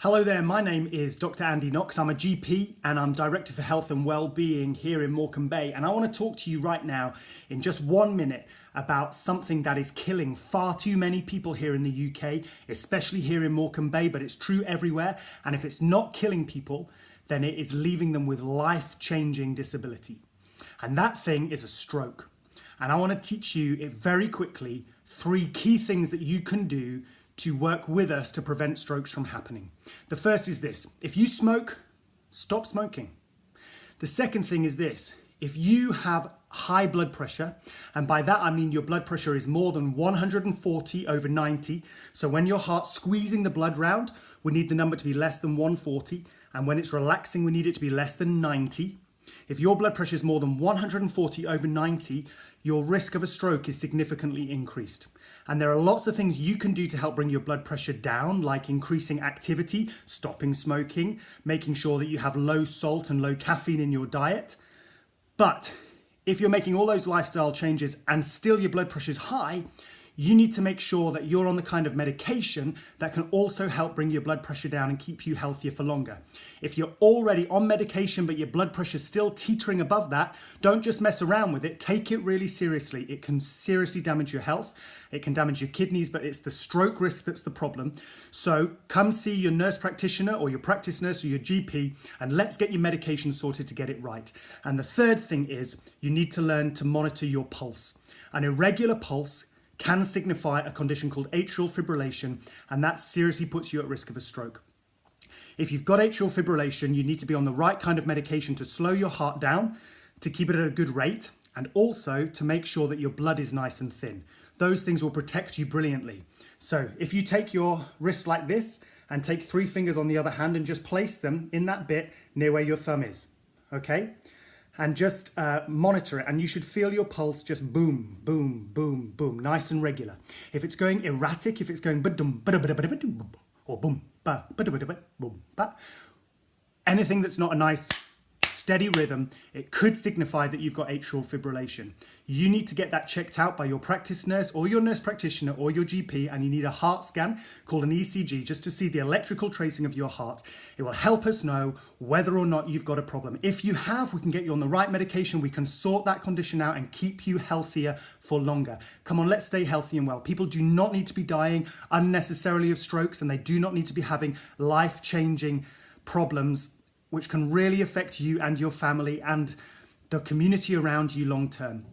Hello there, my name is Dr. Andy Knox. I'm a GP and I'm Director for Health and Wellbeing here in Morecambe Bay. And I want to talk to you right now in just 1 minute about something that is killing far too many people here in the UK, especially here in Morecambe Bay, but it's true everywhere. And if it's not killing people, then it is leaving them with life-changing disability. And that thing is a stroke. And I want to teach you it very quickly, 3 key things that you can do to work with us to prevent strokes from happening. The first is this: if you smoke, stop smoking. The second thing is this: if you have high blood pressure, and by that I mean your blood pressure is more than 140/90, so when your heart's squeezing the blood round, we need the number to be less than 140, and when it's relaxing, we need it to be less than 90. If your blood pressure is more than 140/90, your risk of a stroke is significantly increased. And there are lots of things you can do to help bring your blood pressure down, like increasing activity, stopping smoking, making sure that you have low salt and low caffeine in your diet. But if you're making all those lifestyle changes and still your blood pressure is high, you need to make sure that you're on the kind of medication that can also help bring your blood pressure down and keep you healthier for longer. If you're already on medication but your blood pressure is still teetering above that, don't just mess around with it. Take it really seriously. It can seriously damage your health. It can damage your kidneys, but it's the stroke risk that's the problem. So come see your nurse practitioner or your practice nurse or your GP, and let's get your medication sorted to get it right. And the third thing is you need to learn to monitor your pulse. An irregular pulse can signify a condition called atrial fibrillation, and that seriously puts you at risk of a stroke. If you've got atrial fibrillation, you need to be on the right kind of medication to slow your heart down, to keep it at a good rate, and also to make sure that your blood is nice and thin. Those things will protect you brilliantly. So if you take your wrist like this and take 3 fingers on the other hand and just place them in that bit near where your thumb is, okay? And just monitor it, and you should feel your pulse just boom, boom, boom, boom, nice and regular. If it's going erratic, if it's going ba-dum, ba-da-ba-da-ba-da-ba-dum, or boom, ba, ba-da-ba-da-ba, boom, ba, anything that's not a nice steady rhythm, it could signify that you've got atrial fibrillation. You need to get that checked out by your practice nurse or your nurse practitioner or your GP, and you need a heart scan called an ECG just to see the electrical tracing of your heart. It will help us know whether or not you've got a problem. If you have, we can get you on the right medication, we can sort that condition out and keep you healthier for longer. Come on, let's stay healthy and well. People do not need to be dying unnecessarily of strokes, and they do not need to be having life-changing problems which can really affect you and your family and the community around you long term.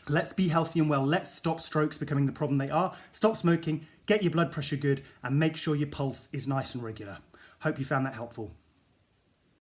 Let's be healthy and well. Let's stop strokes becoming the problem they are. Stop smoking, get your blood pressure good, and make sure your pulse is nice and regular. Hope you found that helpful.